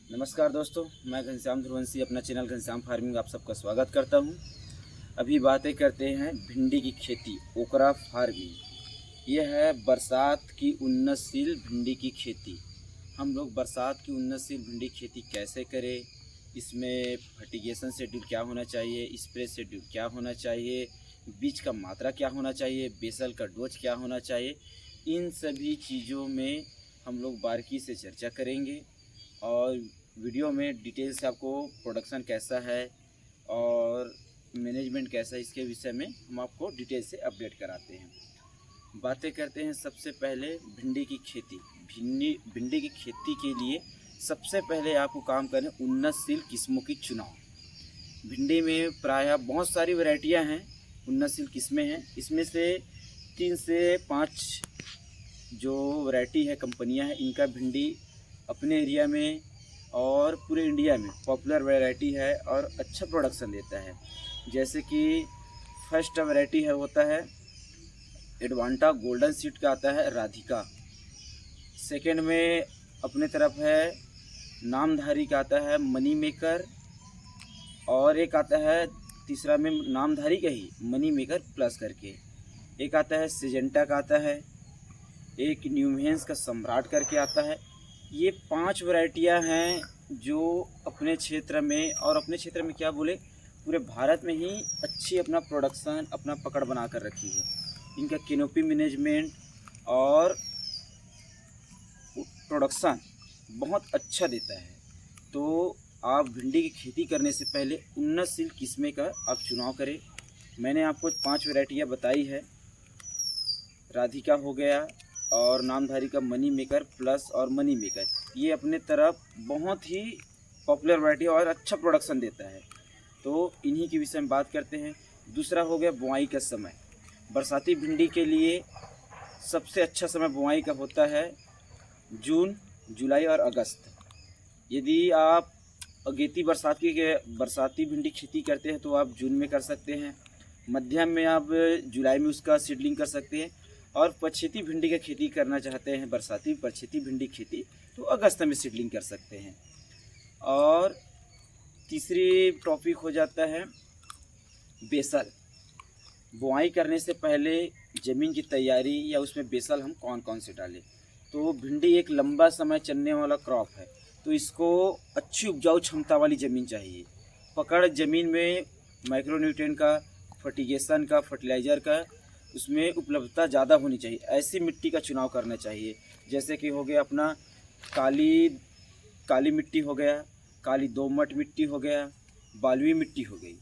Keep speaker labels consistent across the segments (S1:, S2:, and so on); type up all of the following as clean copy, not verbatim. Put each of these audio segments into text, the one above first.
S1: नमस्कार दोस्तों, मैं घनश्याम ध्रुवंशी अपना चैनल घनश्याम फार्मिंग आप सबका स्वागत करता हूं। अभी बातें करते हैं भिंडी की खेती, ओकरा फार्मिंग। यह है बरसात की उन्नतशील भिंडी की खेती। हम लोग बरसात की उन्नतशील भिंडी खेती कैसे करें, इसमें फर्टिगेशन शेड्यूल क्या होना चाहिए, स्प्रे शेड्यूल क्या होना चाहिए, बीज का मात्रा क्या होना चाहिए, बेसल का डोज क्या होना चाहिए, इन सभी चीज़ों में हम लोग बारीकी से चर्चा करेंगे। और वीडियो में डिटेल से आपको प्रोडक्शन कैसा है और मैनेजमेंट कैसा है, इसके विषय में हम आपको डिटेल से अपडेट कराते हैं। बातें करते हैं सबसे पहले भिंडी की खेती। भिंडी की खेती के लिए सबसे पहले आपको काम करें उन्नतशील किस्मों की चुनाव। भिंडी में प्रायः बहुत सारी वैरायटियां हैं, उन्नतशील किस्में हैं। इसमें से 3 से 5 जो वैरायटी है, कंपनियां हैं, इनका भिंडी अपने एरिया में और पूरे इंडिया में पॉपुलर वैरायटी है और अच्छा प्रोडक्शन देता है। जैसे कि फर्स्ट वैरायटी है होता है एडवांटा गोल्डन सीड का आता है राधिका। सेकेंड में अपने तरफ है नामधारी का आता है मनी मेकर, और एक आता है तीसरा में नामधारी का ही मनी मेकर प्लस करके। एक आता है सिजेंटा का आता है, एक न्यूहेंस का सम्राट करके आता है। ये 5 वैरायटियां हैं जो अपने क्षेत्र में, और अपने क्षेत्र में क्या बोले, पूरे भारत में ही अच्छी अपना प्रोडक्शन, अपना पकड़ बना कर रखी है। इनका कैनोपी मैनेजमेंट और प्रोडक्शन बहुत अच्छा देता है। तो आप भिंडी की खेती करने से पहले उन्नतशील किस्में का आप चुनाव करें। मैंने आपको 5 वैरायटियाँ बताई है। राधिका हो गया और नामधारी का मनी मेकर प्लस और मनी मेकर, ये अपने तरफ बहुत ही पॉपुलर वैरायटी और अच्छा प्रोडक्शन देता है। तो इन्हीं के विषय में बात करते हैं। दूसरा हो गया बुआई का समय। बरसाती भिंडी के लिए सबसे अच्छा समय बुआई का होता है जून, जुलाई और अगस्त। यदि आप अगेती बरसाती भिंडी खेती करते हैं तो आप जून में कर सकते हैं, मध्यम में आप जुलाई में उसका सीडलिंग कर सकते हैं, और पछेती भिंडी का खेती करना चाहते हैं, बरसाती पछेती भिंडी खेती, तो अगस्त में सीडलिंग कर सकते हैं। और तीसरी टॉपिक हो जाता है बेसल। बुआई करने से पहले ज़मीन की तैयारी या उसमें बेसल हम कौन कौन से डालें। तो भिंडी एक लंबा समय चलने वाला क्रॉप है, तो इसको अच्छी उपजाऊ क्षमता वाली ज़मीन चाहिए। पकड़ ज़मीन में माइक्रोन्यूट्रिएंट का, फर्टिगेशन का, फर्टिलाइज़र का उसमें उपलब्धता ज़्यादा होनी चाहिए। ऐसी मिट्टी का चुनाव करना चाहिए, जैसे कि हो गया अपना काली मिट्टी हो गया, काली दोमट मिट्टी हो गया, बालुई मिट्टी हो गई।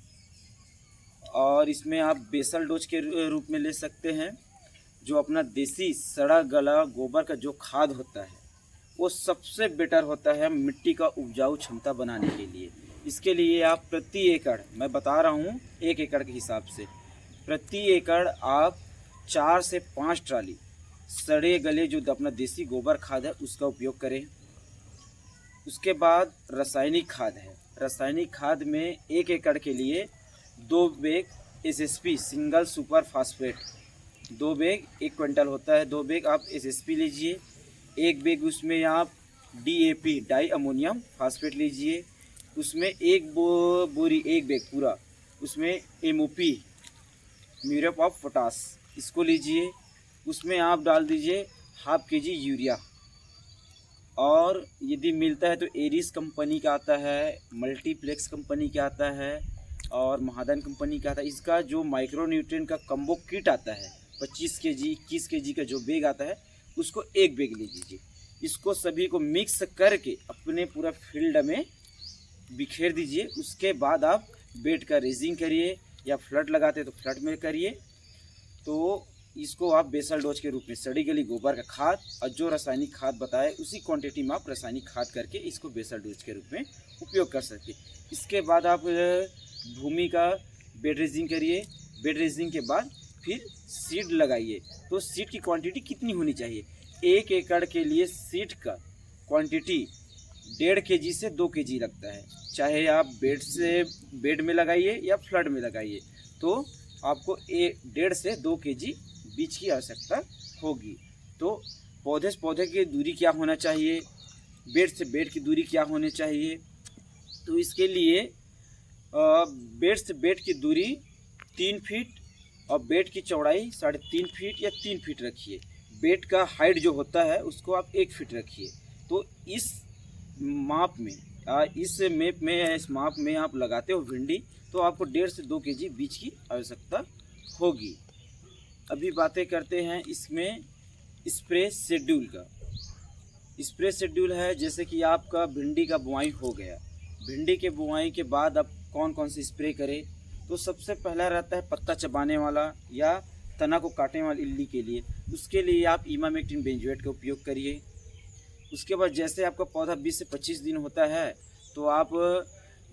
S1: और इसमें आप बेसल डोज के रूप में ले सकते हैं, जो अपना देसी सड़ा गला गोबर का जो खाद होता है वो सबसे बेटर होता है मिट्टी का उपजाऊ क्षमता बनाने के लिए। इसके लिए आप प्रति एकड़, मैं बता रहा हूँ 1 एकड़ के हिसाब से, प्रति एकड़ आप 4 से 5 ट्राली सड़े गले जो अपना देसी गोबर खाद है उसका उपयोग करें। उसके बाद रासायनिक खाद है। रासायनिक खाद में 1 एकड़ के लिए 2 bag SSP single super phosphate, 2 bag 1 quintal होता है, 2 बैग आप एसएसपी लीजिए। 1 बैग उसमें आप डीएपी डाई अमोनियम फास्फेट लीजिए। उसमें 1 बोरी 1 बैग पूरा उसमें एमओपी म्यूरेट ऑफ पोटास इसको लीजिए। उसमें आप डाल दीजिए ½ kg यूरिया। और यदि मिलता है तो एरिस कंपनी का आता है, मल्टीप्लेक्स कंपनी का आता है और महादन कंपनी का आता है। इसका जो माइक्रोन्यूट्रिएंट का कम्बो किट आता है 25 kg 21 kg का जो बैग आता है, उसको 1 बैग ले लीजिए। इसको सभी को मिक्स करके अपने पूरा फील्ड में बिखेर दीजिए। उसके बाद आप बेड का रेजिंग करिए, या फ्लड लगाते तो फ्लड में करिए। तो इसको आप बेसल डोज के रूप में सड़ी गली गोबर का खाद और जो रासायनिक खाद बताए उसी क्वांटिटी में आप रासायनिक खाद करके इसको बेसल डोज के रूप में उपयोग कर सकते। इसके बाद आप भूमि का बेड रेजिंग करिए। बेड रेजिंग के बाद फिर सीड लगाइए। तो सीड की क्वांटिटी कितनी होनी चाहिए? 1 एकड़ के लिए सीड का क्वांटिटी 1.5 kg से 2 kg लगता है। चाहे आप बेड में लगाइए या फ्लड में लगाइए, तो आपको 1.5 से 2 kg बीज की आवश्यकता होगी। तो पौधे से पौधे की दूरी क्या होना चाहिए? बेड से बेड की दूरी क्या होनी चाहिए। तो इसके लिए बेड से बेड की दूरी 3 फीट और बेड की चौड़ाई 3.5 फीट या 3 फीट रखिए। बेड का हाइट जो होता है उसको आप 1 फीट रखिए। तो इस माप में इस माप में आप लगाते हो भिंडी तो आपको 1.5 से 2 केजी बीज की आवश्यकता होगी। अभी बातें करते हैं इसमें स्प्रे शेड्यूल का। स्प्रे शेड्यूल है जैसे कि आपका भिंडी का बुआई हो गया, भिंडी के बुआई के बाद आप कौन कौन से स्प्रे करें। तो सबसे पहला रहता है पत्ता चबाने वाला या तना को काटने वाली इल्ली के लिए, उसके लिए आप इमामेक्टिन बेंजोएट का उपयोग करिए। उसके बाद जैसे आपका पौधा 20 से 25 दिन होता है तो आप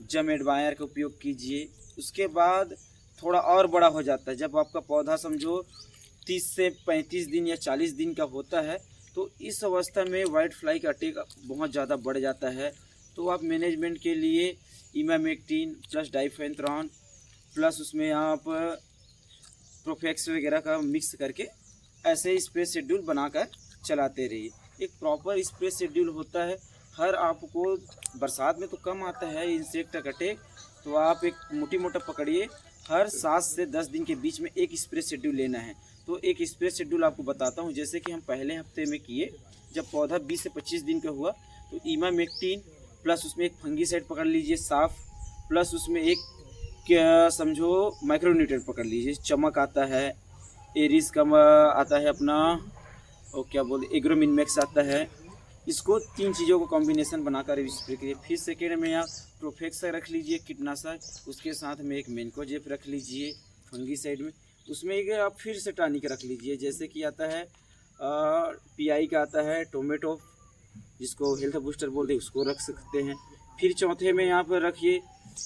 S1: जम एडवायर का उपयोग कीजिए। उसके बाद थोड़ा और बड़ा हो जाता है, जब आपका पौधा समझो 30 से 35 दिन या 40 दिन का होता है तो इस अवस्था में वाइट फ्लाई का अटैक बहुत ज़्यादा बढ़ जाता है। तो आप मैनेजमेंट के लिए इमामेक्टिन प्लस डाइफेंथ्रॉन प्लस उसमें आप प्रोफेक्स वगैरह का मिक्स करके ऐसे स्प्रे शेड्यूल बनाकर चलाते रहिए। एक प्रॉपर स्प्रे शेड्यूल होता है। हर आपको बरसात में तो कम आता है इंसेक्ट का अटैक, तो आप एक मोटा पकड़िए, हर 7 से 10 दिन के बीच में एक स्प्रे शेड्यूल लेना है। तो एक स्प्रे शेड्यूल आपको बताता हूँ। जैसे कि हम पहले हफ्ते में किए, जब पौधा 20 से 25 दिन का हुआ तो इमामेक्टिन प्लस उसमें एक फंगीसाइड पकड़ लीजिए साफ, प्लस उसमें एक क्या समझो माइक्रोन्यूट्रिएंट पकड़ लीजिए। चमक आता है, एरिस का आता है अपना, और क्या बोलते एग्रोमिनमैक्स आता है। इसको 3 चीज़ों को कॉम्बिनेशन बनाकर स्प्रे करिए। फिर सेकेंड में आप प्रोफेक्स रख लीजिए कीटनाशक, उसके साथ में एक मेनकोजेब रख लीजिए फंगीसाइड में, उसमें एक आप फिर से टॉनिक रख लीजिए। जैसे कि आता है PI का आता है टोमेटो, जिसको हेल्थ बूस्टर बोलते हैं, उसको रख सकते हैं। फिर चौथे में यहाँ पर रखिए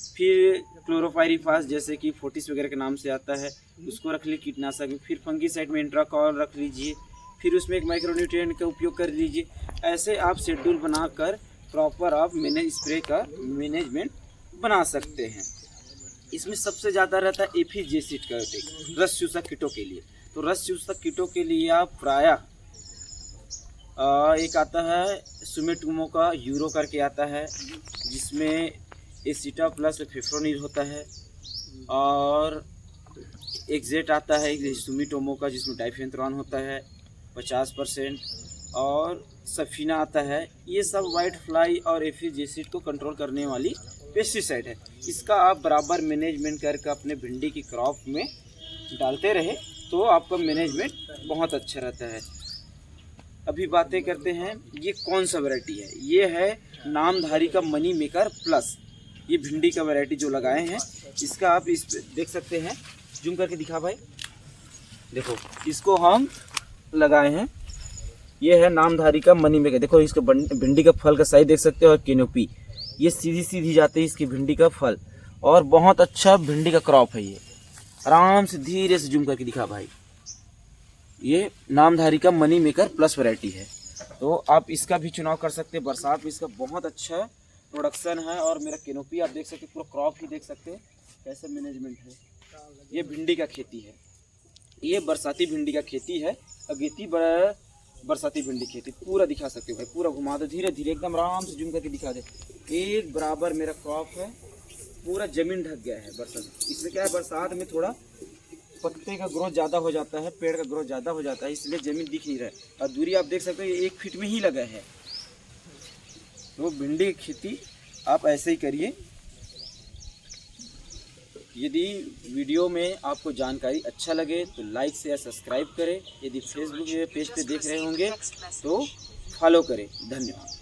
S1: फिर क्लोरोपाइरीफास जैसे कि फोर्टिस वगैरह के नाम से आता है, उसको रख लीजिए कीटनाशक में। फिर फंगीसाइड में इंट्राकॉल रख लीजिए, फिर उसमें एक माइक्रोन्यूट्रिएंट का उपयोग कर लीजिए। ऐसे आप शेड्यूल बनाकर प्रॉपर आप स्प्रे का मैनेजमेंट बना सकते हैं। इसमें सबसे ज़्यादा रहता है एफिड एसिड का अटैक रस चूसक कीटों के लिए। तो रस चूसक कीटों के लिए आप प्रायः एक आता है सुमेटुमो का यूरो करके आता है, जिसमें एसिटा प्लस फिफ्रोनिल होता है, और एक्जेट आता है सुमिटोमो का जिसमें डाइफेंथ्रॉन होता है 50%, और सफीना आता है। ये सब वाइट फ्लाई और एफिड एसिड को कंट्रोल करने वाली पेस्टिसाइड है। इसका आप बराबर मैनेजमेंट करके अपने भिंडी की क्रॉप में डालते रहे तो आपका मैनेजमेंट बहुत अच्छा रहता है। अभी बातें करते हैं ये कौन सा वैरायटी है। ये है नामधारी का मनी मेकर प्लस, ये भिंडी का वैरायटी जो लगाए हैं। इसका आप इस देख सकते हैं, जूम करके दिखा भाई, देखो इसको हम लगाए हैं। ये है नामधारी का मनी मेकर। देखो इसका भिंडी का फल का साइज देख सकते हो, और कैनोपी ये सीधी सीधी जाती है इसकी भिंडी का फल, और बहुत अच्छा भिंडी का क्रॉप है। ये आराम से धीरे से जूम करके दिखा भाई, ये नामधारी का मनी मेकर प्लस वैरायटी है। तो आप इसका भी चुनाव कर सकते हैं। बरसात में इसका बहुत अच्छा प्रोडक्शन है, और मेरा कैनोपी आप देख सकते हैं, पूरा क्रॉप ही देख सकते हैं कैसा मैनेजमेंट है। ये भिंडी का खेती है, ये बरसाती भिंडी का खेती है। अगेती बरसाती भिंडी खेती पूरा दिखा सकते हो भाई, पूरा घुमा दो धीरे धीरे, एकदम आराम से जूम करके दिखा दे। एक बराबर मेरा क्रॉप है, पूरा जमीन ढक गया है बरसात। इसमें क्या है, बरसात में थोड़ा पत्ते का ग्रोथ ज़्यादा हो जाता है, पेड़ का ग्रोथ ज़्यादा हो जाता है, इसलिए ज़मीन दिख नहीं रहा है। और दूरी आप देख सकते हो 1 फीट में ही लगा है। तो भिंडी की खेती आप ऐसे ही करिए। यदि वीडियो में आपको जानकारी अच्छा लगे तो लाइक शेयर सब्सक्राइब करें। यदि फेसबुक पेज पे देख रहे होंगे तो फॉलो करें। धन्यवाद।